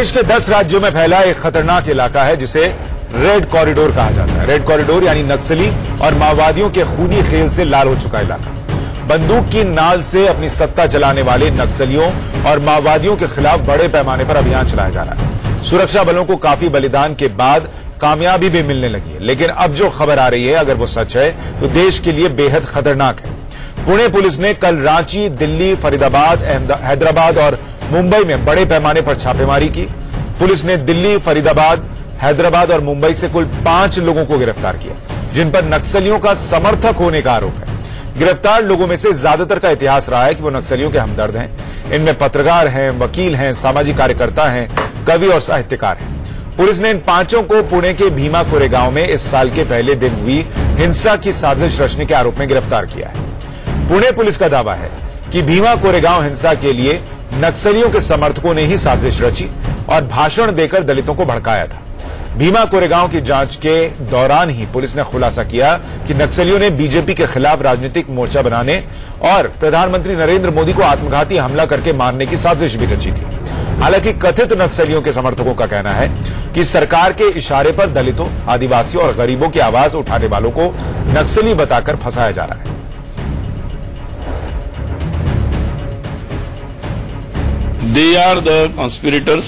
देश के 10 राज्यों में फैला एक खतरनाक इलाका है जिसे रेड कॉरिडोर कहा जाता है। रेड कॉरिडोर यानी नक्सली और माओवादियों के खूनी खेल से लाल हो चुका इलाका। बंदूक की नाल से अपनी सत्ता चलाने वाले नक्सलियों और माओवादियों के खिलाफ बड़े पैमाने पर अभियान चलाया जा रहा है। सुरक्षा बलों को काफी बलिदान के बाद कामयाबी भी मिलने लगी है, लेकिन अब जो खबर आ रही है अगर वो सच है तो देश के लिए बेहद खतरनाक है। पुणे पुलिस ने कल रांची, दिल्ली, फरीदाबाद, हैदराबाद और मुंबई में बड़े पैमाने पर छापेमारी की। पुलिस ने दिल्ली, फरीदाबाद, हैदराबाद और मुंबई से कुल 5 लोगों को गिरफ्तार किया, जिन पर नक्सलियों का समर्थक होने का आरोप है। गिरफ्तार लोगों में से ज्यादातर का इतिहास रहा है कि वो नक्सलियों के हमदर्द हैं। इनमें पत्रकार हैं, वकील हैं, सामाजिक कार्यकर्ता हैं, कवि और साहित्यकार हैं। पुलिस ने इन 5 को पुणे के भीमा कोरेगांव में इस साल के पहले दिन हुई हिंसा की साजिश रचने के आरोप में गिरफ्तार किया है। पुणे पुलिस का दावा है कि भीमा कोरेगांव हिंसा के लिए नक्सलियों के समर्थकों ने ही साजिश रची और भाषण देकर दलितों को भड़काया था। भीमा कोरेगांव की जांच के दौरान ही पुलिस ने खुलासा किया कि नक्सलियों ने बीजेपी के खिलाफ राजनीतिक मोर्चा बनाने और प्रधानमंत्री नरेंद्र मोदी को आत्मघाती हमला करके मारने की साजिश भी रची थी। हालांकि कथित नक्सलियों के समर्थकों का कहना है कि सरकार के इशारे पर दलितों, आदिवासियों और गरीबों की आवाज उठाने वालों को नक्सली बताकर फंसाया जा रहा है। They are the conspirators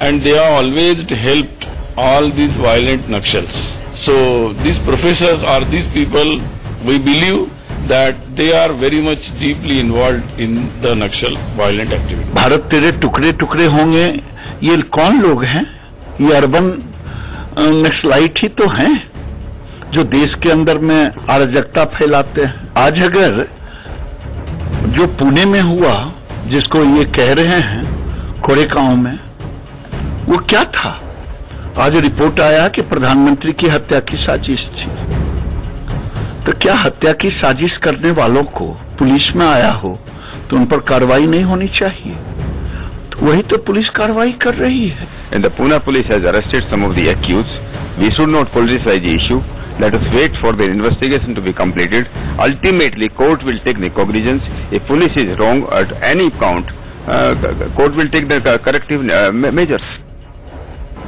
and they are always helped all these violent Naxals. So these professors or these people, we believe that they are very much deeply involved in the Naxal violent activity. Bharat तेरे टुकड़े टुकड़े होंगे, ये कौन लोग हैं? ये urban naxalite ही तो हैं जो देश के अंदर में अराजकता फैलाते हैं। आज अगर जो पुणे में हुआ, जिसको ये कह रहे हैं कोरेगांव में, वो क्या था? आज रिपोर्ट आया कि प्रधानमंत्री की हत्या की साजिश थी। तो क्या हत्या की साजिश करने वालों को पुलिस में आया हो तो उन पर कार्रवाई नहीं होनी चाहिए? तो वही तो पुलिस कार्रवाई कर रही है। And the Pune police has arrested some of the accused. We should not politicize the issue. Let us wait for the investigation to be completed. Ultimately, court will take the cognizance. If police is wrong at any count, court will take the corrective measures.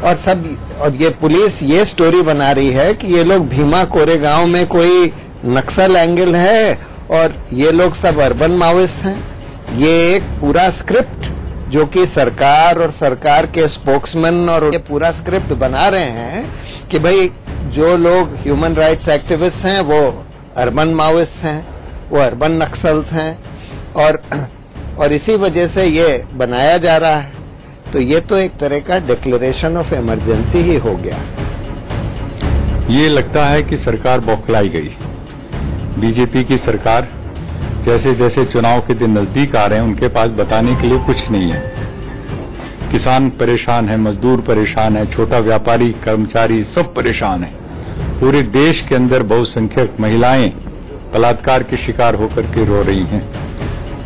और ये police ये story बना रही है कि ये लोग भीमा कोरेगांव में कोई नक्सल एंगल है और ये लोग सब अर्बन माओइस्ट हैं। ये एक पूरा स्क्रिप्ट जो कि सरकार और सरकार के स्पोक्समैन और ये पूरा स्क्रिप्ट बना रहे हैं कि भाई जो लोग ह्यूमन राइट्स एक्टिविस्ट हैं वो अर्बन माओइस्ट हैं, वो अर्बन नक्सल्स हैं और इसी वजह से ये बनाया जा रहा है। तो ये तो एक तरह का डिक्लेरेशन ऑफ इमरजेंसी ही हो गया। ये लगता है कि सरकार बौखलाई गई। बीजेपी की सरकार जैसे जैसे चुनाव के दिन नजदीक आ रहे हैं उनके पास बताने के लिए कुछ नहीं है। किसान परेशान है, मजदूर परेशान है, छोटा व्यापारी, कर्मचारी सब परेशान है। पूरे देश के अंदर बहुसंख्यक महिलाएं बलात्कार के शिकार होकर के रो रही हैं।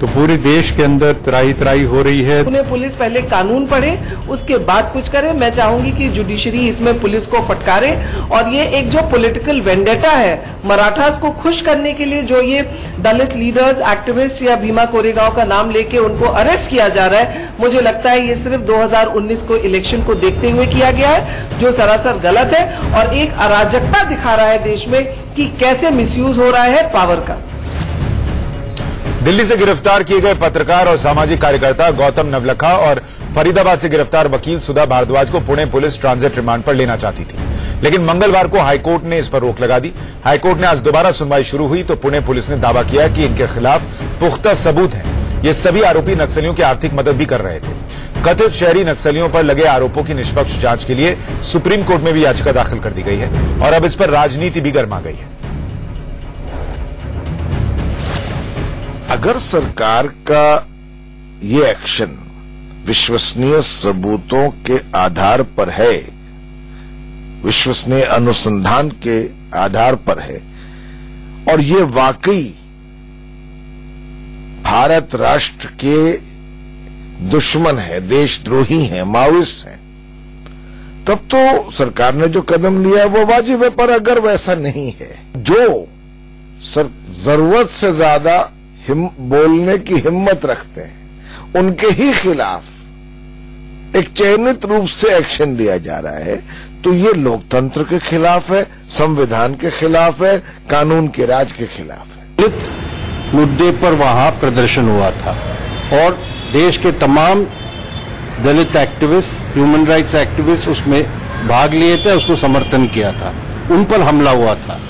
तो पूरे देश के अंदर त्राही त्राही हो रही है। पुणे पुलिस पहले कानून पढ़े, उसके बाद कुछ करे। मैं चाहूंगी कि जुडिशरी इसमें पुलिस को फटकारे और ये एक जो पॉलिटिकल वेंडेटा है मराठास को खुश करने के लिए जो ये दलित लीडर्स, एक्टिविस्ट या भीमा कोरेगांव का नाम लेके उनको अरेस्ट किया जा रहा है, मुझे लगता है ये सिर्फ 2019 को इलेक्शन को देखते हुए किया गया है, जो सरासर गलत है और एक अराजकता दिखा रहा है देश में कि कैसे मिसयूज हो रहा है पावर का। दिल्ली से गिरफ्तार किए गए पत्रकार और सामाजिक कार्यकर्ता गौतम नवलखा और फरीदाबाद से गिरफ्तार वकील सुधा भारद्वाज को पुणे पुलिस ट्रांजिट रिमांड पर लेना चाहती थी, लेकिन मंगलवार को हाईकोर्ट ने इस पर रोक लगा दी। हाईकोर्ट ने आज दोबारा सुनवाई शुरू हुई तो पुणे पुलिस ने दावा किया कि इनके खिलाफ पुख्ता सबूत हैं। ये सभी आरोपी नक्सलियों की आर्थिक मदद भी कर रहे थे। कथित शहरी नक्सलियों पर लगे आरोपों की निष्पक्ष जांच के लिए सुप्रीम कोर्ट में भी याचिका दाखिल कर दी गई है और अब इस पर राजनीति भी गर्मा गई है। अगर सरकार का ये एक्शन विश्वसनीय सबूतों के आधार पर है, विश्वसनीय अनुसंधान के आधार पर है और ये वाकई भारत राष्ट्र के दुश्मन है, देशद्रोही हैं, माओइस्ट हैं, तब तो सरकार ने जो कदम लिया वो वाजिब है। पर अगर वैसा नहीं है, जो जरूरत से ज्यादा बोलने की हिम्मत रखते हैं, उनके ही खिलाफ एक चयनित रूप से एक्शन लिया जा रहा है, तो ये लोकतंत्र के खिलाफ है, संविधान के खिलाफ है, कानून के राज के खिलाफ है। दलित मुद्दे पर वहां प्रदर्शन हुआ था और देश के तमाम दलित एक्टिविस्ट, ह्यूमन राइट्स एक्टिविस्ट उसमें भाग लिए थे, उसको समर्थन किया था। उन पर हमला हुआ था,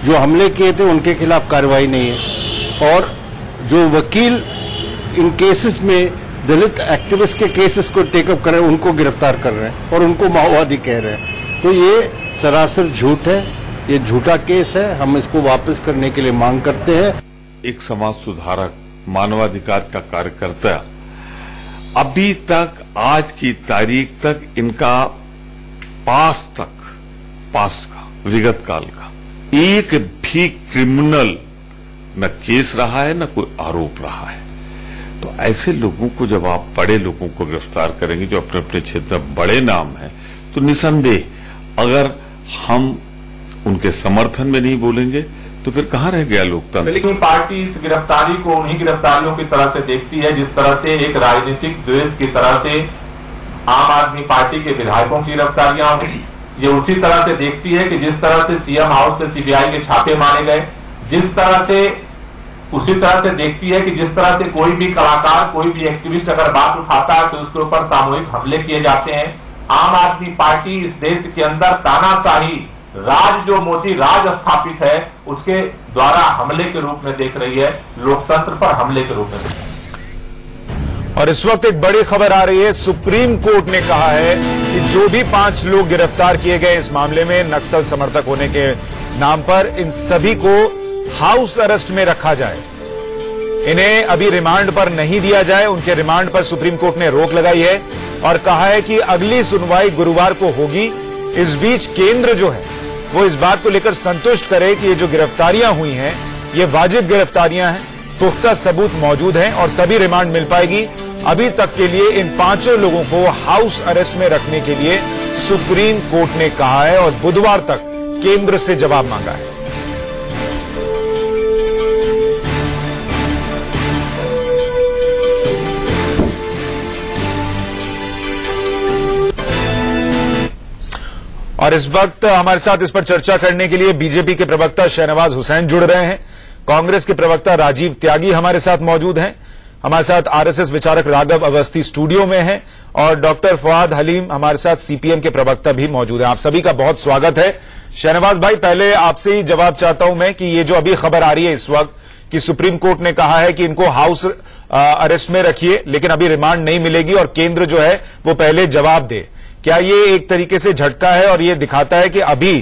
जो हमले किए थे उनके खिलाफ कार्रवाई नहीं है और जो वकील इन केसेस में दलित एक्टिविस्ट के केसेस को टेकअप कर रहे हैं उनको गिरफ्तार कर रहे हैं और उनको माओवादी कह रहे हैं। तो ये सरासर झूठ है, ये झूठा केस है। हम इसको वापस करने के लिए मांग करते हैं। एक समाज सुधारक, मानवाधिकार का कार्यकर्ता, अभी तक आज की तारीख तक इनका पास का विगत काल का एक भी क्रिमिनल न केस रहा है न कोई आरोप रहा है। तो ऐसे लोगों को जब आप बड़े लोगों को गिरफ्तार करेंगे जो अपने अपने क्षेत्र में बड़े नाम हैं, तो निसंदेह अगर हम उनके समर्थन में नहीं बोलेंगे तो फिर कहां रह गया लोकतंत्र। लेकिन पार्टी इस गिरफ्तारी को उन्हीं गिरफ्तारियों की तरह से देखती है जिस तरह से एक राजनीतिक द्वेष की तरह से आम आदमी पार्टी के विधायकों की गिरफ्तारियां हुई। ये उसी तरह से देखती है कि जिस तरह से सीएम हाउस से सीबीआई के छापे मारे गए, जिस तरह से उसी तरह से देखती है कि जिस तरह से कोई भी कलाकार, कोई भी एक्टिविस्ट अगर बात उठाता है तो उसके ऊपर सामूहिक हमले किए जाते हैं। आम आदमी पार्टी इस देश के अंदर तानाशाही राज, जो मोदी राज स्थापित है, उसके द्वारा हमले के रूप में देख रही है, लोकतंत्र पर हमले के रूप में देख रही है। और इस वक्त एक बड़ी खबर आ रही है। सुप्रीम कोर्ट ने कहा है कि जो भी 5 लोग गिरफ्तार किए गए इस मामले में नक्सल समर्थक होने के नाम पर, इन सभी को हाउस अरेस्ट में रखा जाए, इन्हें अभी रिमांड पर नहीं दिया जाए। उनके रिमांड पर सुप्रीम कोर्ट ने रोक लगाई है और कहा है कि अगली सुनवाई गुरुवार को होगी। इस बीच केंद्र जो है वो इस बात को लेकर संतुष्ट करे कि ये जो गिरफ्तारियां हुई हैं ये वाजिब गिरफ्तारियां हैं, पुख्ता सबूत मौजूद हैं और तभी रिमांड मिल पाएगी। अभी तक के लिए इन 5 लोगों को हाउस अरेस्ट में रखने के लिए सुप्रीम कोर्ट ने कहा है और बुधवार तक केंद्र से जवाब मांगा है। और इस वक्त हमारे साथ इस पर चर्चा करने के लिए बीजेपी के प्रवक्ता शहनवाज हुसैन जुड़ रहे हैं, कांग्रेस के प्रवक्ता राजीव त्यागी हमारे साथ मौजूद हैं, हमारे साथ आरएसएस विचारक राघव अवस्थी स्टूडियो में हैं और डॉक्टर फवाद हलीम हमारे साथ सीपीएम के प्रवक्ता भी मौजूद हैं। आप सभी का बहुत स्वागत है। शहनवाज भाई, पहले आपसे ही जवाब चाहता हूं मैं कि ये जो अभी खबर आ रही है इस वक्त कि सुप्रीम कोर्ट ने कहा है कि इनको हाउस अरेस्ट में रखिए लेकिन अभी रिमांड नहीं मिलेगी और केंद्र जो है वो पहले जवाब दे, क्या ये एक तरीके से झटका है और ये दिखाता है कि अभी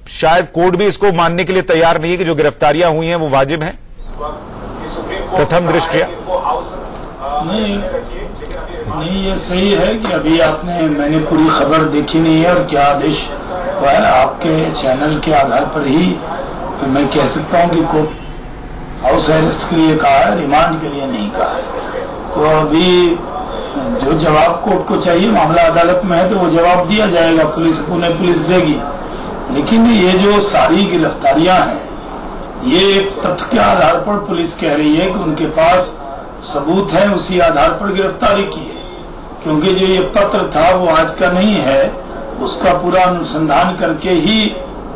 शायद कोर्ट भी इसको मानने के लिए तैयार नहीं है कि जो गिरफ्तारियां हुई हैं वो वाजिब हैं प्रथम दृष्टया? नहीं, ये सही है कि अभी मैंने पूरी खबर देखी नहीं है और क्या आदेश हुआ है, आपके चैनल के आधार पर ही मैं कह सकता हूं कि कोर्ट हाउस अरेस्ट के लिए कहा है, रिमांड के लिए नहीं कहा है। तो अभी जो जवाब कोर्ट को चाहिए, मामला अदालत में है तो वो जवाब दिया जाएगा, पुणे पुलिस देगी। लेकिन ये जो सारी गिरफ्तारियां हैं ये एक तथ्य के आधार पर पुलिस कह रही है कि उनके पास सबूत है, उसी आधार पर गिरफ्तारी की है। क्योंकि जो ये पत्र था वो आज का नहीं है, उसका पूरा अनुसंधान करके ही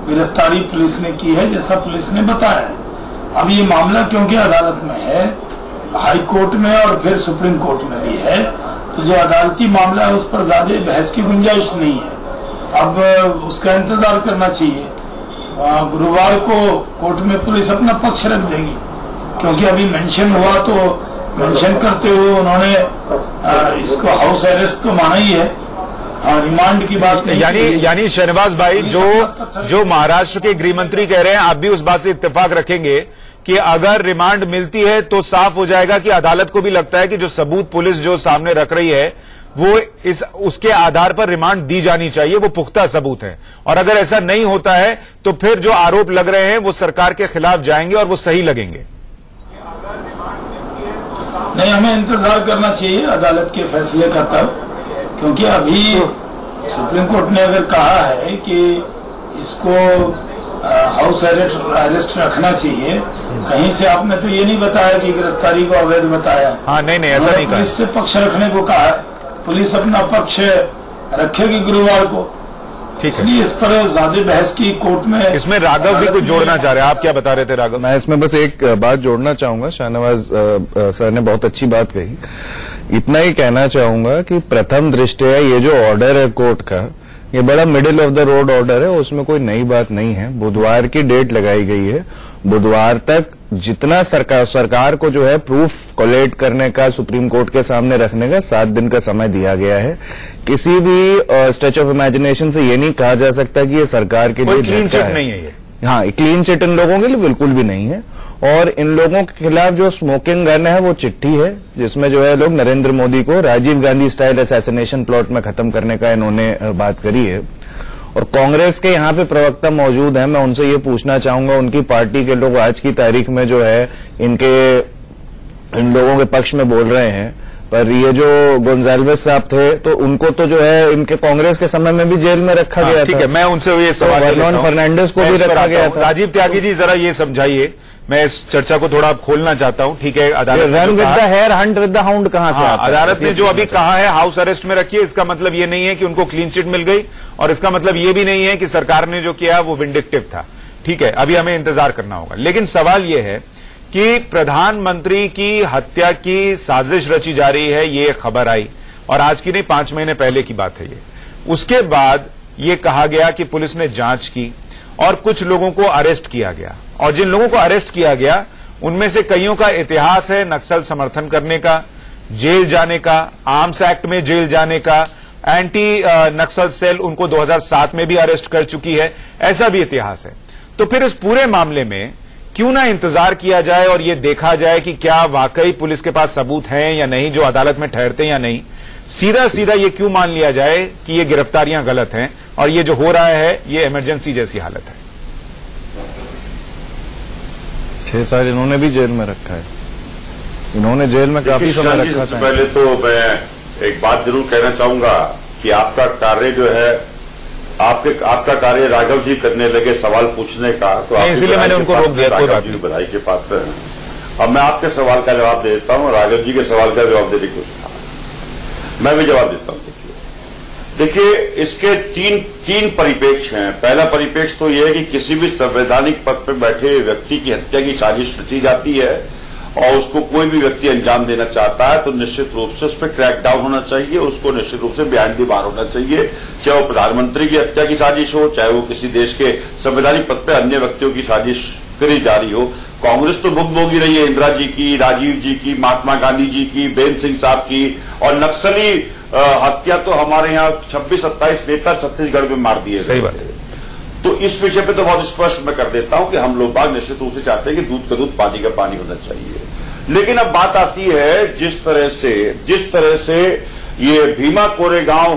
गिरफ्तारी पुलिस ने की है, जैसा पुलिस ने बताया है। अब ये मामला क्योंकि अदालत में है, हाई कोर्ट में और फिर सुप्रीम कोर्ट में भी है, तो जो अदालती मामला है उस पर ज्यादा बहस की गुंजाइश नहीं है। अब उसका इंतजार करना चाहिए, गुरुवार को कोर्ट में पुलिस अपना पक्ष रख देगी। क्योंकि अभी मेंशन हुआ तो मेंशन करते हुए उन्होंने इसको हाउस अरेस्ट तो माना ही है, रिमांड की बात नहीं। यानी शहनवाज भाई, जो महाराष्ट्र के गृह मंत्री कह रहे हैं, आप भी उस बात से इत्तेफाक रखेंगे कि अगर रिमांड मिलती है तो साफ हो जाएगा कि अदालत को भी लगता है कि जो सबूत पुलिस जो सामने रख रही है वो उसके आधार पर रिमांड दी जानी चाहिए, वो पुख्ता सबूत है। और अगर ऐसा नहीं होता है तो फिर जो आरोप लग रहे हैं वो सरकार के खिलाफ जाएंगे और वो सही लगेंगे। नहीं, हमें इंतजार करना चाहिए अदालत के फैसले का तब, क्योंकि अभी सुप्रीम कोर्ट ने अगर कहा है कि इसको हाउस अरेस्ट रखना चाहिए, कहीं से आपने तो ये नहीं बताया कि गिरफ्तारी को अवैध बताया। हाँ, नहीं ऐसा नहीं कहा। पुलिस से पक्ष रखने को कहा है, पुलिस अपना पक्ष रखेगी गुरुवार को। इसलिए इस पर ज्यादा बहस की कोर्ट में। इसमें राघव भी कुछ जोड़ना चाह रहे हैं, आप क्या बता रहे थे राघव? मैं इसमें बस एक बात जोड़ना चाहूंगा। शाहनवाज सर ने बहुत अच्छी बात कही। इतना ही कहना चाहूंगा कि प्रथम दृष्टया ये जो ऑर्डर है कोर्ट का, ये बड़ा middle of the road order है, उसमें कोई नई बात नहीं है। बुधवार की डेट लगाई गई है, बुधवार तक जितना सरकार को जो है प्रूफ कोलेक्ट करने का, सुप्रीम कोर्ट के सामने रखने का 7 दिन का समय दिया गया है। किसी भी स्ट्रेच ऑफ इमेजिनेशन से ये नहीं कहा जा सकता कि ये सरकार के लिए क्लीन चिट नहीं है ये। हाँ, क्लीन चिट इन लोगों के लिए बिल्कुल भी नहीं है। और इन लोगों के खिलाफ जो स्मोकिंग गन है वो चिट्ठी है, जिसमें जो है लोग नरेंद्र मोदी को Rajiv Gandhi style assassination plot में खत्म करने का इन्होंने बात करी है। और कांग्रेस के यहाँ पे प्रवक्ता मौजूद हैं, मैं उनसे ये पूछना चाहूंगा, उनकी पार्टी के लोग आज की तारीख में जो है इन लोगों के पक्ष में बोल रहे हैं, पर ये जो गोंजाल्वेस साहब थे तो उनको तो जो है इनके कांग्रेस के समय में भी जेल में रखा गया था। ठीक है, मैं उनसे ये सवाल वर्नोन फर्नांडिस को भी रखा गया था। राजीव त्यागी जी, जरा ये समझाइए, मैं इस चर्चा को थोड़ा खोलना चाहता हूं। ठीक है, अदालत run with the hare hunt with the hound कहां से आता है? अदालत ने जो अभी कहा है हाउस अरेस्ट में रखिए, इसका मतलब ये नहीं है कि उनको क्लीन चिट मिल गई, और इसका मतलब ये भी नहीं है कि सरकार ने जो किया वो विंडिक्टिव था। ठीक है, अभी हमें इंतजार करना होगा। लेकिन सवाल ये है कि प्रधानमंत्री की हत्या की साजिश रची जा रही है, ये खबर आई, और आज की नहीं 5 महीने पहले की बात है ये। उसके बाद ये कहा गया कि पुलिस ने जांच की और कुछ लोगों को अरेस्ट किया गया, और जिन लोगों को अरेस्ट किया गया उनमें से कईयों का इतिहास है नक्सल समर्थन करने का, जेल जाने का, आर्म्स एक्ट में जेल जाने का, एंटी नक्सल सेल उनको 2007 में भी अरेस्ट कर चुकी है, ऐसा भी इतिहास है। तो फिर इस पूरे मामले में क्यों ना इंतजार किया जाए और यह देखा जाए कि क्या वाकई पुलिस के पास सबूत हैं या नहीं जो अदालत में ठहरते हैं या नहीं। सीधा सीधा ये क्यों मान लिया जाए कि ये गिरफ्तारियां गलत हैं और ये जो हो रहा है ये इमरजेंसी जैसी हालत है। 6 साल इन्होंने भी जेल में रखा है, इन्होंने जेल में काफी समय रखा था। पहले तो मैं एक बात जरूर कहना चाहूंगा कि आपका कार्य जो है, आपका कार्य राघव जी करने लगे सवाल पूछने का, तो इसलिए मैंने उनको रोक दिया। राघव जी बधाई के पात्र हैं। अब मैं आपके सवाल का जवाब दे देता हूं, राघव जी के सवाल का जवाब देने की कोशिश मैं भी जवाब देता हूं। देखिए इसके तीन परिप्रेक्ष्य हैं। पहला परिप्रेक्ष्य तो यह है कि किसी भी संवैधानिक पद पर बैठे व्यक्ति की हत्या की साजिश रची जाती है और उसको कोई भी व्यक्ति अंजाम देना चाहता है तो निश्चित रूप से उस पर क्रैकडाउन होना चाहिए, उसको निश्चित रूप से बिहाइंड द बार होना चाहिए, चाहे वो प्रधानमंत्री की हत्या की साजिश हो, चाहे वो किसी देश के संवैधानिक पद पर अन्य व्यक्तियों की साजिश करी जा रही हो। कांग्रेस तो भुगभोगी रही है इंदिरा जी की, राजीव जी की, महात्मा गांधी जी की, बेन सिंह साहब की, और नक्सली हत्या तो हमारे यहाँ 26-27 नेता छत्तीसगढ़ में मार दिए गए। तो इस विषय पे तो बहुत स्पष्ट मैं कर देता हूं कि हम लोग बाग निश्चित रूप से चाहते हैं कि दूध का दूध पानी का पानी होना चाहिए। लेकिन अब बात आती है जिस तरह से ये भीमा कोरेगांव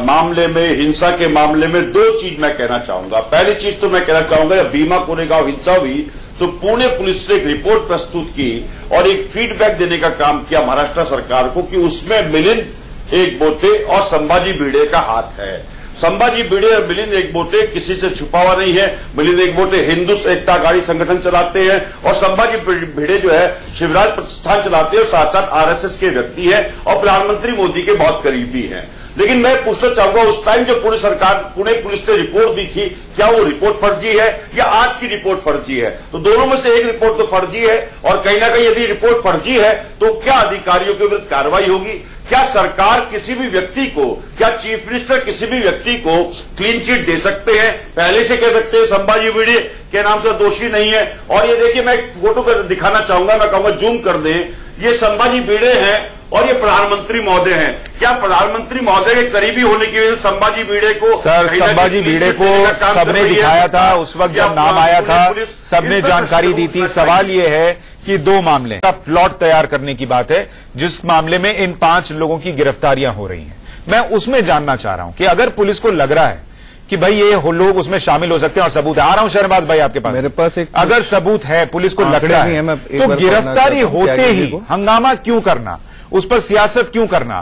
मामले में, हिंसा के मामले में 2 चीज मैं कहना चाहूंगा। पहली चीज तो मैं कहना चाहूंगा जब भीमा कोरेगांव हिंसा हुई तो पुणे पुलिस ने एक रिपोर्ट प्रस्तुत की और एक फीडबैक देने का काम किया महाराष्ट्र सरकार को कि उसमें मिलिंद एकबोटे और संभाजी भिड़े का हाथ है। संभाजी भिड़े और मिलिंद एकबोटे किसी से छुपा हुआ नहीं है। मिलिंद एकबोटे हिंदुस्तान एकता अघाड़ी संगठन चलाते हैं और संभाजी भिड़े जो है शिवराज प्रतिष्ठान चलाते हैं और साथ साथ आरएसएस के व्यक्ति हैं और प्रधानमंत्री मोदी के बहुत करीबी हैं। लेकिन मैं पूछना चाहूंगा उस टाइम जो पुणे पुलिस ने रिपोर्ट दी थी, क्या वो रिपोर्ट फर्जी है या आज की रिपोर्ट फर्जी है? तो दोनों में से एक रिपोर्ट तो फर्जी है और कहीं ना कहीं यदि रिपोर्ट फर्जी है तो क्या अधिकारियों के विरुद्ध कार्रवाई होगी? क्या सरकार किसी भी व्यक्ति को, क्या चीफ मिनिस्टर किसी भी व्यक्ति को क्लीन चिट दे सकते हैं? पहले से कह सकते हैं संभाजी भिड़े के नाम से दोषी नहीं है। और ये देखिए मैं एक फोटो कर दिखाना चाहूंगा, मैं कहूंगा जूम कर दें, ये संभाजी भिड़े हैं और ये प्रधानमंत्री महोदय हैं। क्या प्रधानमंत्री महोदय के करीबी होने की वजह से संभाजी भिड़े को, सर संभाजी भिड़े को सबने दिखाया था उस वक्त जब नाम आया था, सबने जानकारी दी थी। सवाल ये है कि 2 मामले का प्लॉट तैयार करने की बात है जिस मामले में इन 5 लोगों की गिरफ्तारियां हो रही हैं। मैं उसमें जानना चाह रहा हूं कि अगर पुलिस को लग रहा है कि भाई ये लोग उसमें शामिल हो सकते हैं और सबूत है, आ रहा हूं शहनवाज भाई आपके पास, मेरे पास एक अगर सबूत है, पुलिस को लगता है तो गिरफ्तारी होते ही हंगामा क्यों करना, उस पर सियासत क्यों करना?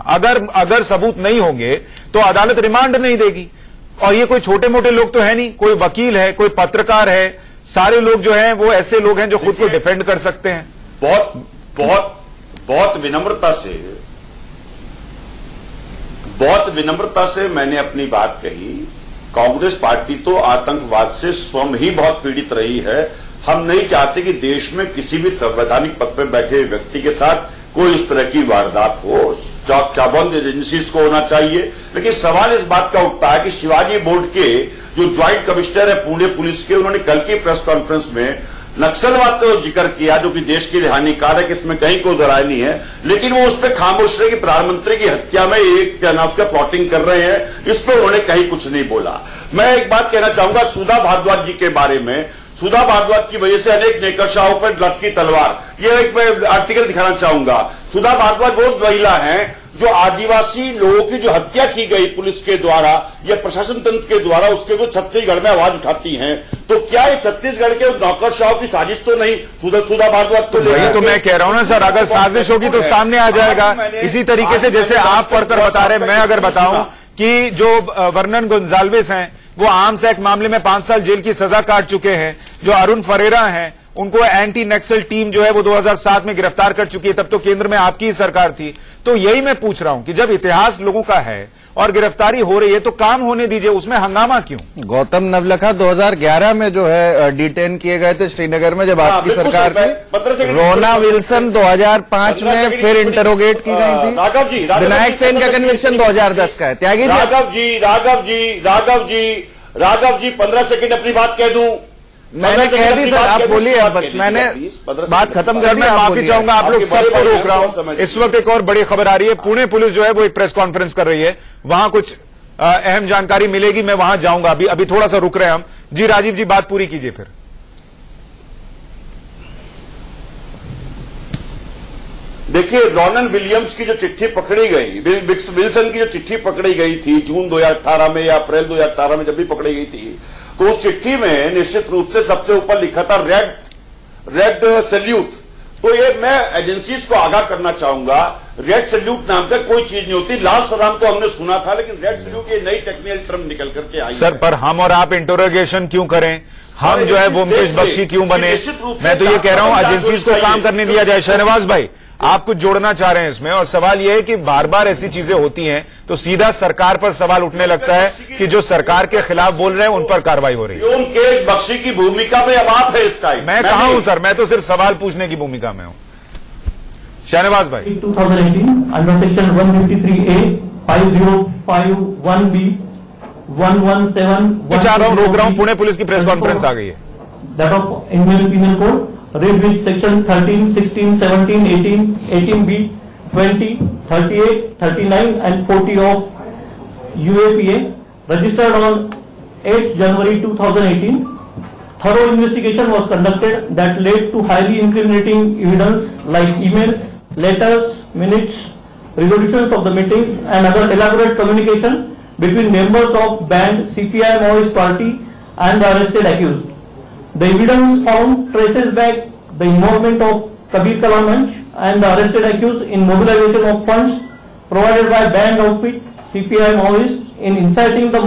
अगर सबूत नहीं होंगे तो अदालत रिमांड नहीं देगी। और ये कोई छोटे मोटे लोग तो है नहीं, कोई वकील है, कोई पत्रकार है, सारे लोग जो हैं वो ऐसे लोग हैं जो खुद को डिफेंड कर सकते हैं। बहुत विनम्रता से बहुत विनम्रता से मैंने अपनी बात कही। कांग्रेस पार्टी तो आतंकवाद से स्वयं ही बहुत पीड़ित रही है। हम नहीं चाहते कि देश में किसी भी संवैधानिक पद पर बैठे व्यक्ति के साथ कोई इस तरह की वारदात हो। चाकबंद एजेंसीज को होना चाहिए। लेकिन सवाल इस बात का उठता है कि शिवाजी बोर्ड के जो ज्वाइंट कमिश्नर है पुणे पुलिस के, उन्होंने कल की प्रेस कॉन्फ्रेंस में नक्सलवाद का जिक्र किया, जो कि देश के लिए हानिकारक है, इसमें कहीं कोई दरार नहीं है। लेकिन वो उस पर खामोश रहे कि प्रधानमंत्री की हत्या में एक क्या नाम उसका प्लॉटिंग कर रहे हैं, इस पर उन्होंने कहीं कुछ नहीं बोला। मैं एक बात कहना चाहूंगा सुधा भारद्वाज जी के बारे में। सुधा भारद्वाज की वजह से अनेक नेकरशाहों पर लटकी तलवार, ये एक मैं आर्टिकल दिखाना चाहूंगा। सुधा भारद्वाज वो महिला है जो आदिवासी लोगों की जो हत्या की गई पुलिस के द्वारा या प्रशासन तंत्र के द्वारा, उसके जो छत्तीसगढ़ में आवाज उठाती हैं। तो क्या ये छत्तीसगढ़ के नौकरशाहों की साजिश तो नहीं सुधा भारद्वाज को? वही तो मैं कह रहा हूं ना सर, अगर साजिश होगी तो सामने आ जाएगा। इसी तरीके से जैसे आप पढ़कर बता रहे, मैं अगर बताऊं कि जो वर्नन गोंजाल्विस हैं वो आर्म्स एक्ट मामले में 5 साल जेल की सजा काट चुके हैं। जो अरुण फरेरा हैं उनको एंटी नक्सल टीम जो है वो 2007 में गिरफ्तार कर चुकी है। तब तो केंद्र में आपकी ही सरकार थी। तो यही मैं पूछ रहा हूं कि जब इतिहास लोगों का है और गिरफ्तारी हो रही है तो काम होने दीजिए, उसमें हंगामा क्यों? गौतम नवलखा 2011 में जो है डिटेन किए गए थे श्रीनगर में जब आपकी सरकार थी। रोना विल्सन 2005 में फिर इंटरोगेट की गई थी। राघव जी, विनायक सेन का कन्विक्शन 2010 का है। त्यागी राघव जी 15 सेकंड अपनी बात कह दूं। मैंने कह दी सर, आप बोलिए। बस मैंने बात खत्म कर दी। मैं माफी चाहूंगा, आप लोग सबको रोक रहा हूं। इस वक्त एक और बड़ी खबर आ रही है। पुणे पुलिस जो है वो एक प्रेस कॉन्फ्रेंस कर रही है, वहां कुछ अहम जानकारी मिलेगी, मैं वहां जाऊंगा। अभी थोड़ा सा रुक रहे हैं हम। जी राजीव जी, बात पूरी कीजिए फिर। देखिए, रॉनन विलियम्स की जो चिट्ठी पकड़ी गई, विल्सन की जो चिट्ठी पकड़ी गई थी जून 2018 में या अप्रैल 2018 में जब भी पकड़ी गई थी, तो उस चिट्ठी में निश्चित रूप से सबसे ऊपर लिखा था रेड सैल्यूट। तो ये मैं एजेंसीज को आगाह करना चाहूंगा, रेड सैल्यूट नाम का कोई चीज नहीं होती। लाल सलाम तो हमने सुना था, लेकिन रेड सैल्यूट ये नई टेक्निकल टर्म निकल करके आई। सर, पर हम और आप इंटरोगेशन क्यों करें? हम जो है वोमकेश बख्शी क्यों बने? मैं तो ये कह रहा हूं एजेंसीज को काम करने दिया जाए। शहनवाज भाई, आप कुछ जोड़ना चाह रहे हैं इसमें, और सवाल यह है कि बार बार ऐसी चीजें होती हैं तो सीधा सरकार पर सवाल उठने लगता है कि जो सरकार के खिलाफ बोल रहे हैं उन पर कार्रवाई हो रही है। व्योमकेश बख्शी की भूमिका में अब आप है इस टाइम। मैं कहा हूं सर, मैं तो सिर्फ सवाल पूछने की भूमिका में हूं। शहनवाज भाई, 2018 अंडर सेक्शन 153A 5051B 117 चाह रहा हूं, रोक रहा हूं, पुणे पुलिस की प्रेस कॉन्फ्रेंस आ गई है। That of Indian Penal Code, read with section 13, 16, 17, 18, 18B, 20, 38, 39 and 40 of UAPA, registered on 8 January 2018. Thorough investigation was conducted that led to highly incriminating evidence like emails, letters, minutes, resolutions of the meetings and other elaborate communication between members of banned CPI Maoist party and the arrested accused. The evidence found traces back the involvement of Kabir Kalamanch and the arrested accused in mobilization of funds provided by banned outfit CPI Maoists in inciting the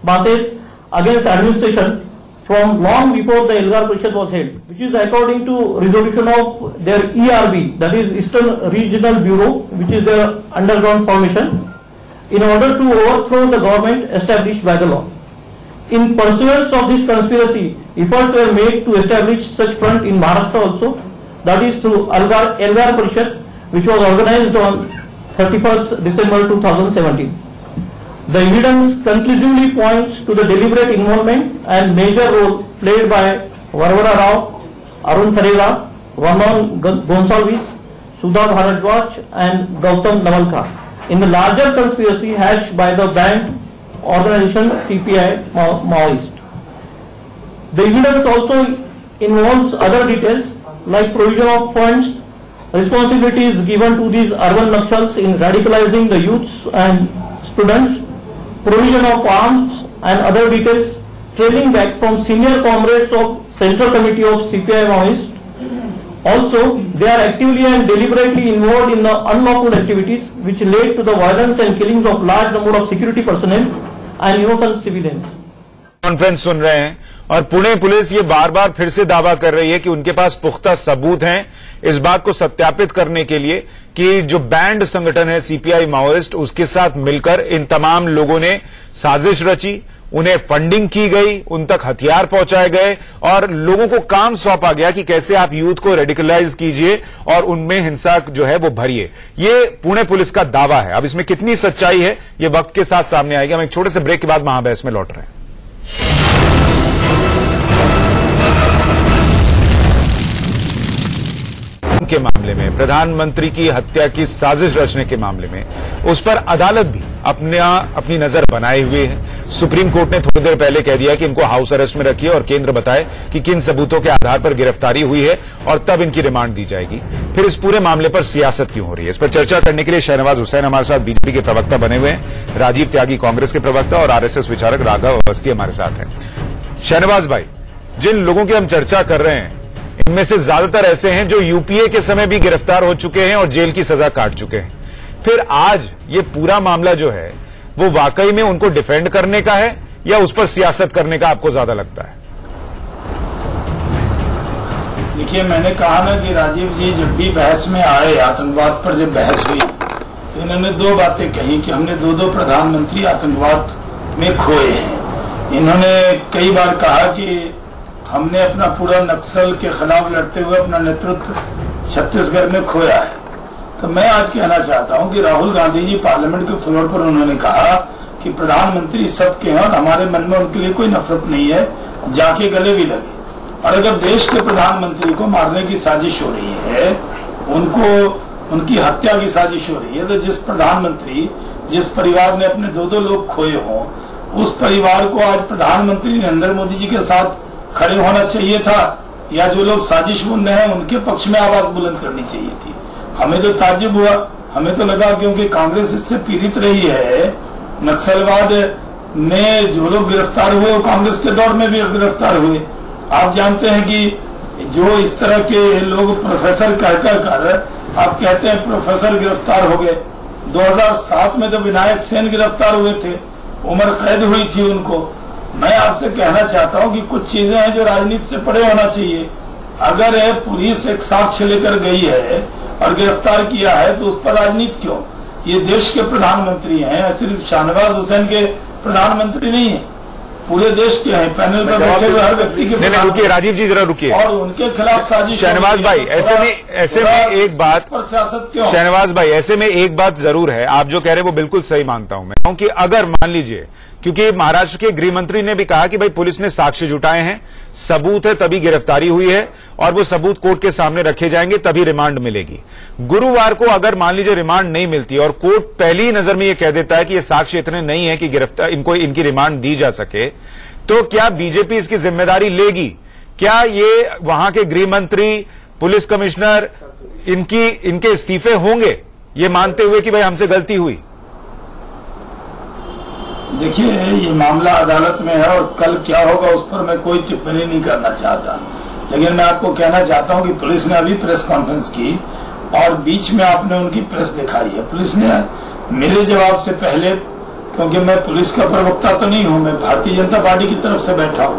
masses against administration from long before the Elgar Parishad was held, which is according to resolution of their ERB, that is Eastern Regional Bureau, which is their underground formation, in order to overthrow the government established by the law. In pursuance of this conspiracy, efforts were made to establish such front in Maharashtra also, that is through Elgar Parishad, which was organized on 31st December 2017. The evidence conclusively points to the deliberate involvement and major role played by Varvara Rao, Arun Farera, Vernon Gonsalves, Sudha Bharadwaj and Gautam Navalkha in the larger conspiracy hatched by the banned organization CPI Maoist. The evidence also involves other details like provision of funds, responsibilities given to these urban Nakshals in radicalizing the youths and students, provision of arms and other details trailing back from senior comrades of Central Committee of CPI Maoist. Also, they are actively and deliberately involved in the unlawful activities which led to the violence and killings of large number of security personnel and innocent civilians. Conference सुन रहे हैं और Pune police ये बार बार फिर से दावा कर रही है कि उनके पास पुख्ता सबूत हैं इस बात को सत्यापित करने के लिए कि जो बैंड संगठन है सीपीआई माओइस्ट, उसके साथ मिलकर इन तमाम लोगों ने साजिश रची, उन्हें फंडिंग की गई, उन तक हथियार पहुंचाए गए और लोगों को काम सौंपा गया कि कैसे आप यूथ को रेडिकलाइज कीजिए और उनमें हिंसा जो है वो भरिए। ये पुणे पुलिस का दावा है। अब इसमें कितनी सच्चाई है ये वक्त के साथ सामने आएगी। हम एक छोटे से ब्रेक के बाद महाबहस में लौट रहे हैं। के मामले में, प्रधानमंत्री की हत्या की साजिश रचने के मामले में, उस पर अदालत भी अपनी नजर बनाए हुए है। सुप्रीम कोर्ट ने थोड़ी देर पहले कह दिया कि इनको हाउस अरेस्ट में रखिए और केंद्र बताए कि किन सबूतों के आधार पर गिरफ्तारी हुई है और तब इनकी रिमांड दी जाएगी। फिर इस पूरे मामले पर सियासत क्यों हो रही है, इस पर चर्चा करने के लिए शहनवाज हुसैन हमारे साथ बीजेपी के प्रवक्ता बने हुए हैं, राजीव त्यागी कांग्रेस के प्रवक्ता और आरएसएस विचारक राघव अवस्थी हमारे साथ हैं। शहनवाज भाई, जिन लोगों की हम चर्चा कर रहे हैं इनमें से ज्यादातर ऐसे हैं जो यूपीए के समय भी गिरफ्तार हो चुके हैं और जेल की सजा काट चुके हैं। फिर आज ये पूरा मामला जो है वो वाकई में उनको डिफेंड करने का है या उस पर सियासत करने का आपको ज्यादा लगता है? देखिए, मैंने कहा ना कि राजीव जी जब भी बहस में आए, आतंकवाद पर जब बहस हुई तो इन्होंने दो बातें कही कि हमने दो प्रधानमंत्री आतंकवाद में खोए हैं। इन्होंने कई बार कहा कि हमने अपना पूरा नक्सल के खिलाफ लड़ते हुए अपना नेतृत्व छत्तीसगढ़ में खोया है। तो मैं आज कहना चाहता हूं कि राहुल गांधी जी पार्लियामेंट के फ्लोर पर उन्होंने कहा कि प्रधानमंत्री सबके हैं और हमारे मन में उनके लिए कोई नफरत नहीं है, जाके गले भी लगे। और अगर देश के प्रधानमंत्री को मारने की साजिश हो रही है, उनकी हत्या की साजिश हो रही है, तो जिस प्रधानमंत्री, जिस परिवार ने अपने दो लोग खोए हों, उस परिवार को आज प्रधानमंत्री नरेंद्र मोदी जी के साथ खड़े होना चाहिए था या जो लोग साजिश बुन रहे हैं उनके पक्ष में आवाज बुलंद करनी चाहिए थी। हमें तो ताज्जुब हुआ, हमें तो लगा क्योंकि कांग्रेस इससे पीड़ित रही है, नक्सलवाद में जो लोग गिरफ्तार हुए वो कांग्रेस के दौर में भी गिरफ्तार हुए। आप जानते हैं कि जो इस तरह के लोग प्रोफेसर कर आप कहते हैं प्रोफेसर गिरफ्तार हो गए। 2007 में तो विनायक सेन गिरफ्तार हुए थे, उम्र कैद हुई थी उनको। मैं आपसे कहना चाहता हूं कि कुछ चीजें हैं जो राजनीति से परे होना चाहिए। अगर पुलिस एक साक्ष्य लेकर गई है और गिरफ्तार किया है तो उस पर राजनीति क्यों? ये देश के प्रधानमंत्री हैं, सिर्फ शहनवाज हुसैन के प्रधानमंत्री नहीं है, पूरे देश के हैं। पैनल पर बैठे हुए हर व्यक्ति के नहीं, रुकिए राजीव जी, जरा रुकिए। और उनके खिलाफ साजिश। शहनवाज भाई, ऐसे में एक बात, सियासत क्यों? शहनवाज भाई, ऐसे में एक बात जरूर है, आप जो कह रहे हैं वो बिल्कुल सही मानता हूं मैं, क्योंकि अगर मान लीजिए, क्योंकि महाराष्ट्र के गृह मंत्री ने भी कहा कि भाई पुलिस ने साक्ष्य जुटाए हैं, सबूत है तभी गिरफ्तारी हुई है और वो सबूत कोर्ट के सामने रखे जाएंगे तभी रिमांड मिलेगी। गुरुवार को अगर मान लीजिए रिमांड नहीं मिलती और कोर्ट पहली ही नजर में ये कह देता है कि ये साक्ष्य इतने नहीं है कि इनकी रिमांड दी जा सके, तो क्या बीजेपी इसकी जिम्मेदारी लेगी? क्या ये वहां के गृह मंत्री, पुलिस कमिश्नर इनके इस्तीफे होंगे ये मानते हुए कि भाई हमसे गलती हुई? देखिए, ये मामला अदालत में है और कल क्या होगा उस पर मैं कोई टिप्पणी नहीं करना चाहता, लेकिन मैं आपको कहना चाहता हूं कि पुलिस ने अभी प्रेस कॉन्फ्रेंस की और बीच में आपने उनकी प्रेस दिखाई है। पुलिस ने मेरे जवाब से पहले, क्योंकि मैं पुलिस का प्रवक्ता तो नहीं हूं, मैं भारतीय जनता पार्टी की तरफ से बैठा हूं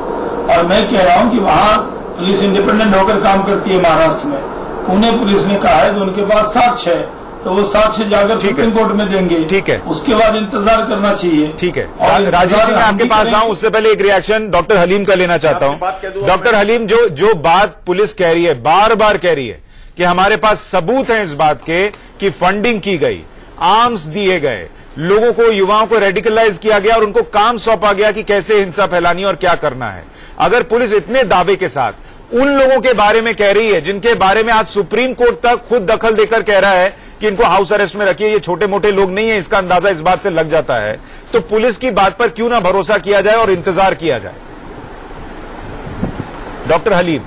और मैं कह रहा हूं कि वहां पुलिस इंडिपेंडेंट होकर काम करती है। महाराष्ट्र में पुणे पुलिस ने कहा है कि उनके पास साक्ष्य है तो वो साक्ष्य जाकर सुप्रीम कोर्ट में देंगे। ठीक है, उसके बाद इंतजार करना चाहिए। ठीक है, राजीव जी, मैं आपके पास आऊं उससे पहले एक रिएक्शन डॉक्टर हलीम का लेना चाहता हूं। डॉक्टर हलीम, जो बात पुलिस कह रही है, बार बार कह रही है कि हमारे पास सबूत है इस बात के कि फंडिंग की गई, आर्म्स दिए गए, लोगों को, युवाओं को रेडिकलाइज किया गया और उनको काम सौंपा गया कि कैसे हिंसा फैलानी और क्या करना है। अगर पुलिस इतने दावे के साथ उन लोगों के बारे में कह रही है जिनके बारे में आज सुप्रीम कोर्ट तक खुद दखल देकर कह रहा है कि इनको हाउस अरेस्ट में रखिए, ये छोटे मोटे लोग नहीं है, इसका अंदाजा इस बात से लग जाता है, तो पुलिस की बात पर क्यों ना भरोसा किया जाए और इंतजार किया जाए? डॉक्टर हलीम,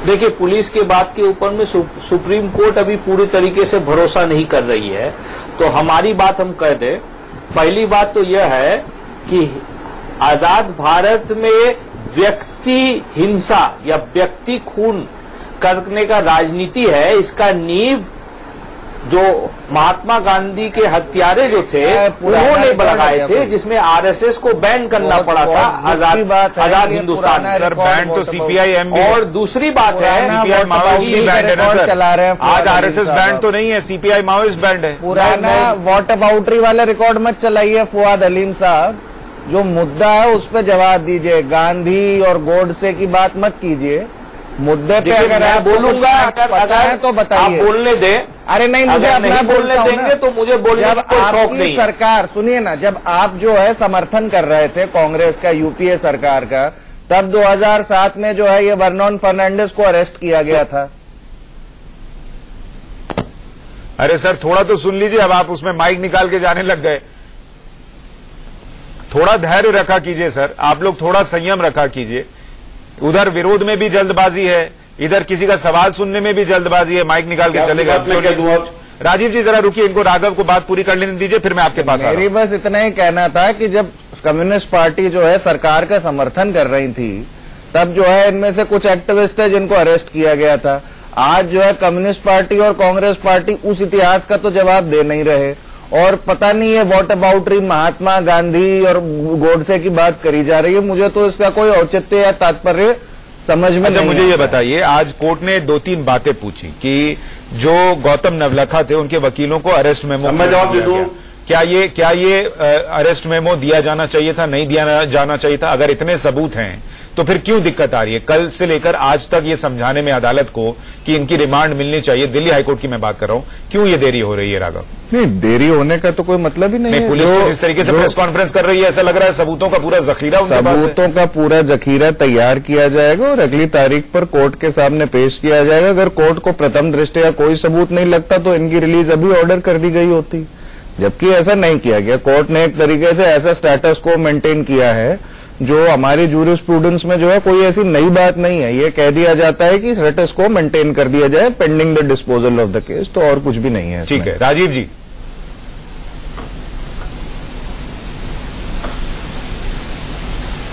देखिए, पुलिस के बात के ऊपर में सुप्रीम कोर्ट अभी पूरी तरीके से भरोसा नहीं कर रही है, तो हमारी बात हम कह दें। पहली बात तो यह है कि आजाद भारत में व्यक्ति हिंसा या व्यक्ति खून करने का राजनीति है, इसका नींव जो महात्मा गांधी के हत्यारे जो थे उन्होंने लगाए थे, जिसमें आरएसएस को बैन करना पड़ा था आजाद हिंदुस्तान। सर बैन तो सीपीआई-एम भी, और दूसरी बात है सीपीआई माओइस्ट भी बैंड है ना सर, आज आरएसएस बैंड तो नहीं है, सीपीआई माओइस्ट बैंड है। पुराना वॉट अबाउटरी वाले रिकॉर्ड मत चलाइए फुआद हलीम साहब, जो मुद्दा है उस पर जवाब दीजिए, गांधी और गोडसे की बात मत कीजिए। मुद्दे पे अगर आप बोलूंगा, अगर तो बताइए, आप बोलने दे। अरे नहीं, मुझे अपना बोलने देंगे तो मुझे बोलने का कोई शौक नहीं। सरकार सुनिए ना, जब आप जो है समर्थन कर रहे थे कांग्रेस का, यूपीए सरकार का, तब 2007 में जो है ये वर्नोन फर्नांडिस को अरेस्ट किया गया था। अरे सर थोड़ा तो सुन लीजिए, अब आप उसमें माइक निकाल के जाने लग गए। थोड़ा धैर्य रखा कीजिए सर, आप लोग थोड़ा संयम रखा कीजिए। उधर विरोध में भी जल्दबाजी है, इधर किसी का सवाल सुनने में भी जल्दबाजी है, माइक निकाल के चलेगा। राजीव जी जरा रुकिए, इनको राघव को बात पूरी कर लेने दीजिए, फिर मैं आपके पास आ रहा हूं। मेरी बस इतना ही कहना था कि जब कम्युनिस्ट पार्टी जो है सरकार का समर्थन कर रही थी, तब जो है इनमें से कुछ एक्टिविस्ट थे जिनको अरेस्ट किया गया था। आज जो है कम्युनिस्ट पार्टी और कांग्रेस पार्टी उस इतिहास का तो जवाब दे नहीं रहे, और पता नहीं है वॉट अबाउटरी महात्मा गांधी और गोडसे की बात करी जा रही है। मुझे तो इसका कोई औचित्य या तात्पर्य समझ में नहीं। मुझे ये बताइए, आज कोर्ट ने 2-3 बातें पूछी कि जो गौतम नवलखा थे उनके वकीलों को अरेस्ट मेमो जवाब दे दूं, क्या ये अरेस्ट मेमो दिया जाना चाहिए था, नहीं दिया जाना चाहिए था? अगर इतने सबूत हैं तो फिर क्यों दिक्कत आ रही है? कल से लेकर आज तक ये समझाने में अदालत को कि इनकी रिमांड मिलनी चाहिए, दिल्ली हाईकोर्ट की मैं बात कर रहा हूं, क्यों ये देरी हो रही है राघव? नहीं, देरी होने का तो कोई मतलब ही नहीं है। पुलिस तो जिस तरीके से प्रेस कॉन्फ्रेंस कर रही है, ऐसा लग रहा है सबूतों का पूरा जखीरा उनके पास है। सबूतों का पूरा जखीरा तैयार किया जाएगा और अगली तारीख पर कोर्ट के सामने पेश किया जाएगा। अगर कोर्ट को प्रथम दृष्टया कोई सबूत नहीं लगता तो इनकी रिलीज अभी ऑर्डर कर दी गई होती, जबकि ऐसा नहीं किया गया। कोर्ट ने एक तरीके से ऐसा स्टेटस को मेंटेन किया है जो हमारी जूरिस्प्रूडेंस में जो है कोई ऐसी नई बात नहीं है। ये कह दिया जाता है कि स्टेटस को मेंटेन कर दिया जाए pending the disposal of the case, तो और कुछ भी नहीं है। ठीक है, राजीव जी।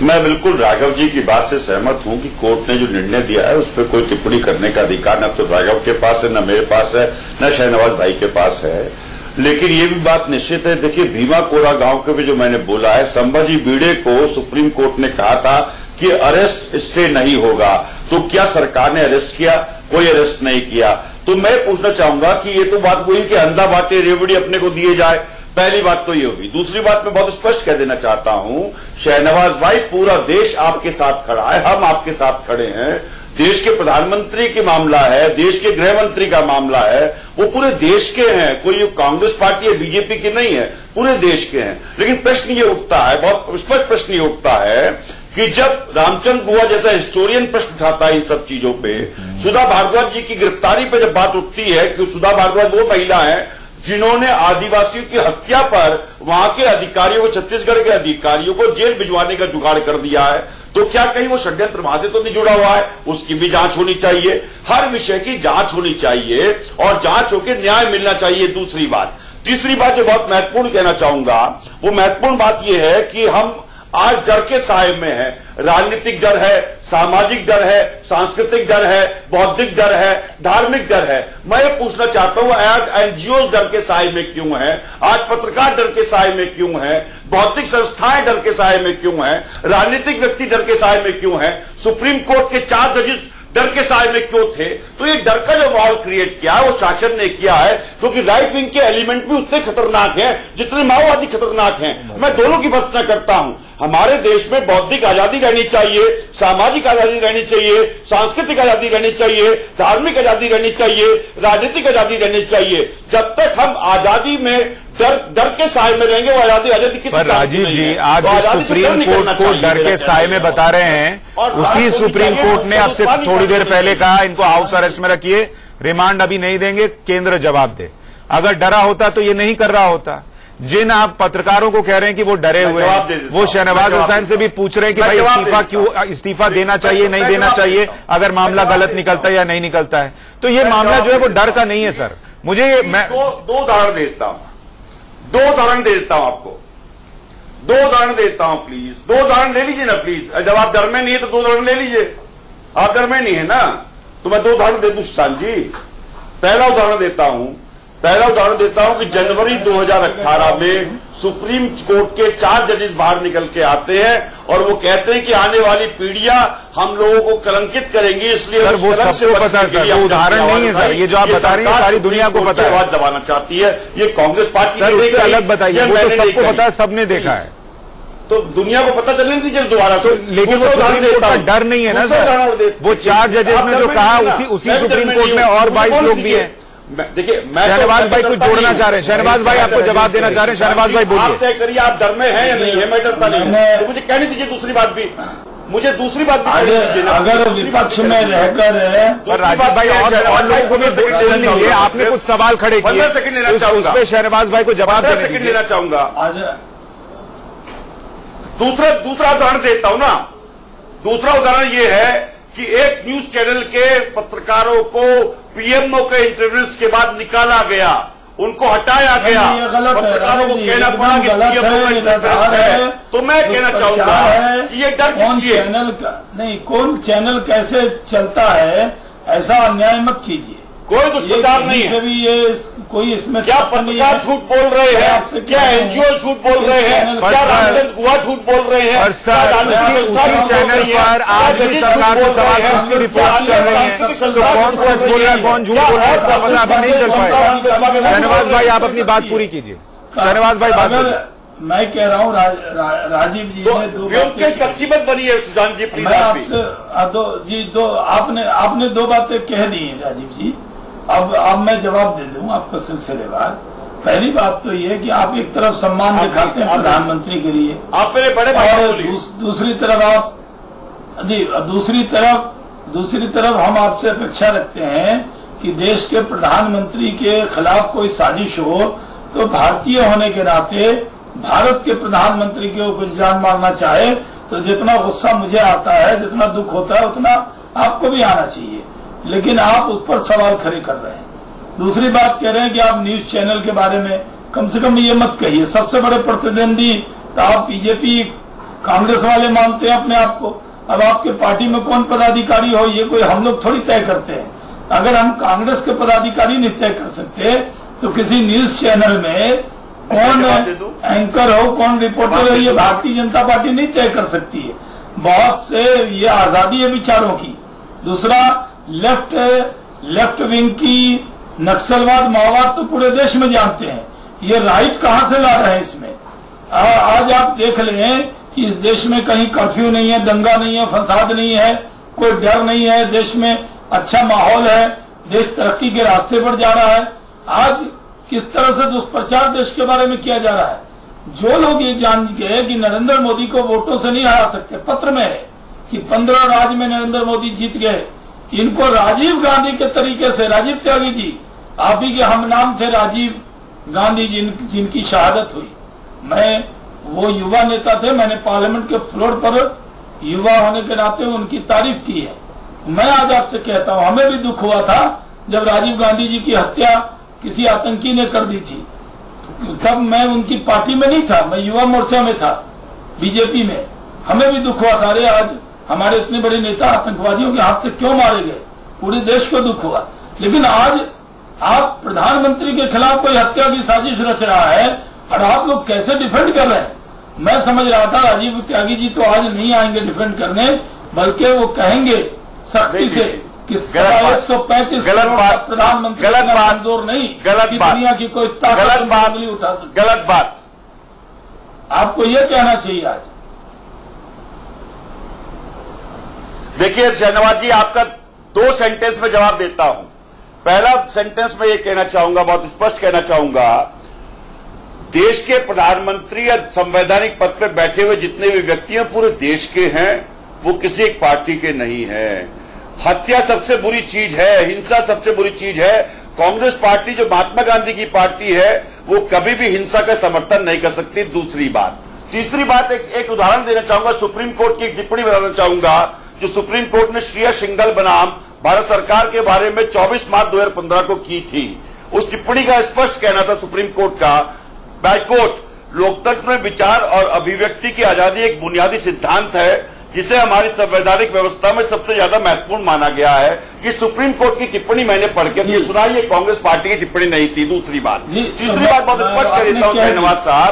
मैं बिल्कुल राघव जी की बात से सहमत हूं कि कोर्ट ने जो निर्णय दिया है उस पर कोई टिप्पणी करने का अधिकार न तो राघव के पास है, न मेरे पास है, न शाहनवाज भाई के पास है। लेकिन ये भी बात निश्चित है, देखिए भीमा कोरा गांव के भी जो मैंने बोला है, संभाजी भिड़े को सुप्रीम कोर्ट ने कहा था कि अरेस्ट स्टे नहीं होगा, तो क्या सरकार ने अरेस्ट किया? कोई अरेस्ट नहीं किया। तो मैं पूछना चाहूंगा कि ये तो बात वही कि अंधा बाटे रेवड़ी अपने को दिए जाए, पहली बात तो ये होगी। दूसरी बात मैं बहुत स्पष्ट कह देना चाहता हूं, शहनवाज भाई पूरा देश आपके साथ खड़ा है, हम आपके साथ खड़े हैं। देश के प्रधानमंत्री की मामला है, देश के गृह मंत्री का मामला है, वो पूरे देश के हैं, कोई कांग्रेस पार्टी या बीजेपी की नहीं है, पूरे देश के हैं। लेकिन प्रश्न ये उठता है, बहुत स्पष्ट प्रश्न ये उठता है कि जब रामचंद्र गुहा जैसा हिस्टोरियन प्रश्न उठाता है इन सब चीजों पे, सुधा भारद्वाज जी की गिरफ्तारी पे जब बात उठती है कि सुधा भारद्वाज वो महिला है जिन्होंने आदिवासियों की हत्या पर वहां के अधिकारियों को, छत्तीसगढ़ के अधिकारियों को जेल भिजवाने का जुगाड़ कर दिया है, तो क्या कहीं वो षड्यंत्र वहां से तो नहीं जुड़ा हुआ है? उसकी भी जांच होनी चाहिए। हर विषय की जांच होनी चाहिए और जांच होकर न्याय मिलना चाहिए। दूसरी बात, तीसरी बात जो बहुत महत्वपूर्ण कहना चाहूंगा, वो महत्वपूर्ण बात यह है कि हम आज डर के साए में है। राजनीतिक डर है, सामाजिक डर है, सांस्कृतिक डर है, बौद्धिक डर है, धार्मिक डर है। मैं ये पूछना चाहता हूं, आज एनजीओ डर के साए में क्यों है? आज पत्रकार डर के साए में क्यों है? बौद्धिक संस्थाएं डर के साए में क्यों है? राजनीतिक व्यक्ति डर के साए में क्यों है? सुप्रीम कोर्ट के 4 जजेस डर के साए में क्यों थे? तो ये डर का जो माहौल क्रिएट किया है वो शासन ने किया है, क्योंकि राइट विंग के एलिमेंट भी उतने खतरनाक हैं जितने माओवादी खतरनाक हैं। मैं दोनों की भर्त्सना करता हूं। हमारे देश में बौद्धिक आजादी रहनी चाहिए, सामाजिक आजादी रहनी चाहिए, सांस्कृतिक आजादी रहनी चाहिए, धार्मिक आजादी रहनी चाहिए, राजनीतिक आजादी रहनी चाहिए। जब तक हम आजादी में डर के साए में रहेंगे, वो आजादी किसी पर राजीव जी, आज सुप्रीम कोर्ट को डर के साए में बता रहे हैं, उसी सुप्रीम कोर्ट ने अब से थोड़ी देर पहले कहा इनको हाउस अरेस्ट में रखिए, रिमांड अभी नहीं देंगे, केंद्र जवाब दे। अगर डरा होता तो ये नहीं कर रहा होता। जिन आप पत्रकारों को कह रहे हैं कि वो डरे हुए हैं, वो शहनवाज हुसैन से भी पूछ रहे हैं कि भाई इस्तीफा देना चाहिए, नहीं देना चाहिए, अगर मामला गलत निकलता है या नहीं निकलता है। तो ये मामला जो है वो डर का नहीं है सर। मुझे मैं दो उदाहरण देता हूं, 2 उदाहरण दे देता हूं आपको, 2 उदाहरण देता हूं प्लीज, 2 उदाहरण ले लीजिए ना प्लीज। जब आप डर में नहीं है तो 2 उदाहरण ले लीजिए। आप डर में नहीं है ना, तो मैं 2 उदाहरण दे दूं सुशांत जी। पहला उदाहरण देता हूं पहला उदाहरण देता हूं कि जनवरी 2018 में सुप्रीम कोर्ट के 4 जजेस बाहर निकल के आते हैं और वो कहते हैं कि आने वाली पीढ़ियां हम लोगों को कलंकित करेंगी, इसलिए सर वो सबको पता है सर, वो उदाहरण नहीं है सर, ये जो आप बता रही हैं सारी दुनिया को पता है। आवाज दबाना चाहती है, ये कांग्रेस पार्टी सर उससे अलग बताइए, वो तो सबको पता है, सबने देखा है, तो दुनिया को पता चलने दीजिए दोबारा से। लेकिन वो सुप्रीम कोर्ट का डर नहीं है ना सर, वो 4 जजेस ने जो कहा उसी सुप्रीम कोर्ट में और 22 लोग भी हैं। देखिए शहनवाज भाई कुछ जोड़ना चाह रहे हैं, शहनवाज भाई आपको जवाब देना चाह रहे हैं, शहनवाज भाई बोलिए। आप तय करिए आप डर में हैं या नहीं है, मैं डरता नहीं हूं, तो मुझे कहने दीजिए दूसरी बात भी, मुझे दूसरी बात भी कहने दीजिए ना। अगर विपक्ष में रहकर राजीव भाई और लोगों को भी दीजिए, आपने कुछ सवाल खड़े किए, 15 सेकंड लेना चाहूंगा, उस पर शहनवाज भाई को जवाब 15 सेकंड लेना चाहूंगा। दूसरा उदाहरण देता हूं ना, दूसरा उदाहरण ये है कि एक न्यूज चैनल के पत्रकारों को पीएमओ के इंटरव्यूज के बाद निकाला गया, उनको हटाया गया, पत्रकारों को कहना पड़ा कि पीएमओ का इंटरव्यूज है। तो मैं कहना चाहूंगा कि ये डर किस लिए? नहीं, कौन चैनल कैसे चलता है ऐसा अन्याय मत कीजिए, कोई दुष्प्रचार नहीं है। ये कोई इसमें क्या पत्रकार झूठ बोल रहे हैं, क्या एनजीओ झूठ बोल रहे हैं, क्या रामचंद्र गुहा झूठ बोल रहे हैं, उसी चैनल पर आज भी सरकार को सवाल उसकी रिपोर्ट चल रही है, तो कौन सच बोल रहा है कौन झूठ बोल रहा है इसका पता अभी नहीं चल पाएगा। शहनवाज भाई आप अपनी बात पूरी कीजिए, शहनवाज भाई बात। मैं कह रहा हूँ राजीव जी ने दो कक्षीबद्ध बनी है, सुशांत जी प्लीज आपने 2 बातें कह दी हैं राजीव जी। अब मैं जवाब दे दूं आपको सिलसिलेवार। पहली बात तो ये कि आप एक तरफ सम्मान दिखाते हैं प्रधानमंत्री के लिए, आप मेरे बड़े और दूसरी तरफ आप दूसरी तरफ हम आपसे अपेक्षा रखते हैं कि देश के प्रधानमंत्री के खिलाफ कोई साजिश हो तो भारतीय होने के नाते भारत के प्रधानमंत्री को कुछ जान मारना चाहे तो जितना गुस्सा मुझे आता है, जितना दुख होता है, उतना आपको भी आना चाहिए, लेकिन आप उस पर सवाल खड़े कर रहे हैं। दूसरी बात कह रहे हैं कि आप न्यूज चैनल के बारे में कम से कम ये मत कहिए, सबसे बड़े प्रतिद्वंदी तो आप बीजेपी कांग्रेस वाले मानते हैं अपने आप को। अब आपके पार्टी में कौन पदाधिकारी हो ये कोई हम लोग थोड़ी तय करते हैं। अगर हम कांग्रेस के पदाधिकारी नहीं तय कर सकते तो किसी न्यूज चैनल में कौन एंकर हो, कौन रिपोर्टर हो, ये भारतीय जनता पार्टी नहीं तय कर सकती है। बहुत से ये आजादी है विचारों की। दूसरा, लेफ्ट विंग की नक्सलवाद माओवाद तो पूरे देश में जानते हैं, ये राइट कहां से ला रहे हैं इसमें। आज आप देख लें कि इस देश में कहीं कर्फ्यू नहीं है, दंगा नहीं है, फसाद नहीं है, कोई डर नहीं है, देश में अच्छा माहौल है, देश तरक्की के रास्ते पर जा रहा है। आज किस तरह से दुष्प्रचार देश के बारे में किया जा रहा है। जो लोग ये जान के कि नरेंद्र मोदी को वोटों से नहीं हरा सकते, पत्र में है कि 15 राज्य में नरेंद्र मोदी जीत गए, इनको राजीव गांधी के तरीके से, राजीव त्यागी जी आप ही के हम नाम थे राजीव गांधी जिनकी शहादत हुई। मैं वो युवा नेता थे, मैंने पार्लियामेंट के फ्लोर पर युवा होने के नाते उनकी तारीफ की है। मैं आज आपसे कहता हूं, हमें भी दुख हुआ था जब राजीव गांधी जी की हत्या किसी आतंकी ने कर दी थी, तब मैं उनकी पार्टी में नहीं था, मैं युवा मोर्चा में था बीजेपी में। हमें भी दुख हुआ था, अरे आज हमारे इतने बड़े नेता आतंकवादियों के हाथ से क्यों मारे गए, पूरे देश को दुख हुआ। लेकिन आज आप प्रधानमंत्री के खिलाफ कोई हत्या की साजिश रच रहा है और आप लोग कैसे डिफेंड कर रहे हैं। मैं समझ रहा था राजीव त्यागी जी तो आज नहीं आएंगे डिफेंड करने, बल्कि वो कहेंगे सख्ती से कि 135 प्रधानमंत्री कमजोर नहीं, गलत बात, दुनिया की कोई ताकत उंगली उठा सकती। गलत बात, आपको यह कहना चाहिए आज। देखिए शहनवाज जी, आपका 2 सेंटेंस में जवाब देता हूं। पहला सेंटेंस में यह कहना चाहूंगा, बहुत स्पष्ट कहना चाहूंगा, देश के प्रधानमंत्री या संवैधानिक पद पर बैठे हुए जितने भी व्यक्ति हैं पूरे देश के हैं, वो किसी एक पार्टी के नहीं है। हत्या सबसे बुरी चीज है, हिंसा सबसे बुरी चीज है। कांग्रेस पार्टी जो महात्मा गांधी की पार्टी है वो कभी भी हिंसा का समर्थन नहीं कर सकती। दूसरी बात, तीसरी बात, एक उदाहरण देना चाहूंगा, सुप्रीम कोर्ट की एक टिप्पणी बताना चाहूंगा जो सुप्रीम कोर्ट ने श्रेया सिंघल बनाम भारत सरकार के बारे में 24 मार्च 2015 को की थी। उस टिप्पणी का स्पष्ट कहना था सुप्रीम कोर्ट का, बाइकोट, लोकतंत्र में विचार और अभिव्यक्ति की आजादी एक बुनियादी सिद्धांत है, जिसे हमारी संवैधानिक व्यवस्था में सबसे ज्यादा महत्वपूर्ण माना गया है। ये सुप्रीम कोर्ट की टिप्पणी मैंने पढ़ के ये सुना, ये कांग्रेस पार्टी की टिप्पणी नहीं थी। दूसरी बात, तीसरी बात बहुत स्पष्ट कर देता हूं शहनवाज साहब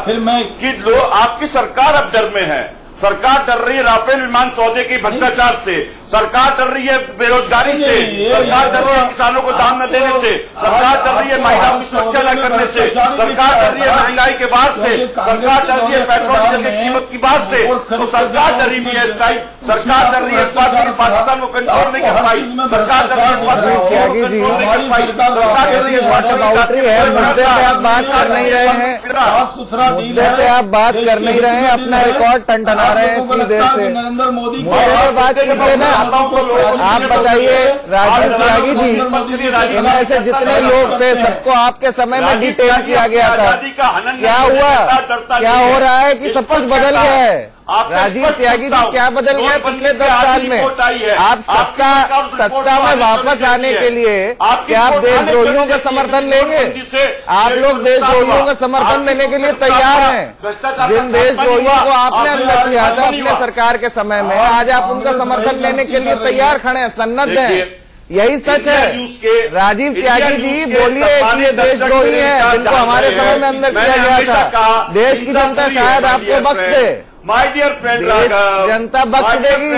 कि लोग आपकी सरकार अब डर में है। सरकार डर रही है राफेल विमान सौदे के भ्रष्टाचार से, सरकार डर रही है बेरोजगारी से, सरकार डर रही है किसानों को दाम न देने से, सरकार डर रही है महिलाओं की सुरक्षा न करने से, सरकार डर रही है महंगाई के बाद से, सरकार डर रही है पेट्रोल डीजल की कीमत की बात से। तो सरकार डरी हुई है इस टाइम, सरकार डर रही है इस बात से पाकिस्तान को कंट्रोल नहीं कर पाई, सरकार डर रही है इस बात को कंट्रोल नहीं कर पाई, सरकार डर रही है इस बात मुद्दे पे आप बात कर नहीं रहे हैं, मुद्दे पे आप बात कर नहीं रहे हैं, अपना रिकॉर्ड टंटना रहे हैं इतनी देर से। नरेंद्र मोदी बात कीजिए ना, आप बताइए राजीव त्यागी जी, इनमें से जितने लोग थे सबको आपके समय में डिटेन किया गया था। क्या हुआ, क्या हो रहा है कि सब कुछ बदल गया है? राजीव त्यागी जी क्या बदल गया पिछले 10 साल में? आप सत्ता में वापस आने के लिए क्या आप देशद्रोहियों का समर्थन लेंगे? आप लोग देशद्रोहियों का समर्थन देने के लिए तैयार हैं। जिन देशद्रोहियों को आपने अंदर किया था अपने सरकार के समय में, आज आप उनका समर्थन लेने के लिए तैयार खड़े हैं, सन्नद्ध हैं। यही सच है। राजीव त्यागी जी बोलिए कि ये देशद्रोही है जिनको हमारे समय में अंदर किया गया था। देश की जनता शायद आपको बख्श दे। My dear friend Raghav, जनता बख्श देगी।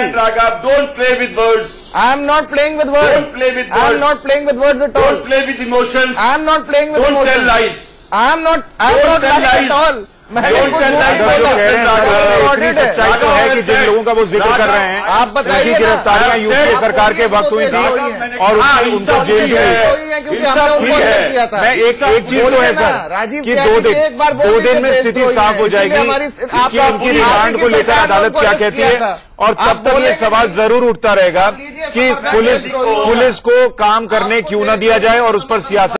Don't play with words. I am not playing with words. Don't play with words. I am not playing with words at all. Don't play with emotions. I am not playing with emotions. Don't tell lies. I am not lying at all. सच्चाई तो है कि जिन लोगों का वो जिक्र कर रहे हैं, आप बताइए, गिरफ्तारियां यूपीए सरकार के वक्त हुई थी और उनको जेल में मैं एक चीज तो है सर कि 2 दिन में स्थिति साफ हो जाएगी कि उनकी रिमांड को लेकर अदालत क्या कहती है। और तब तक ये सवाल जरूर उठता रहेगा कि पुलिस को काम करने क्यों न दिया जाए और उस पर सियासत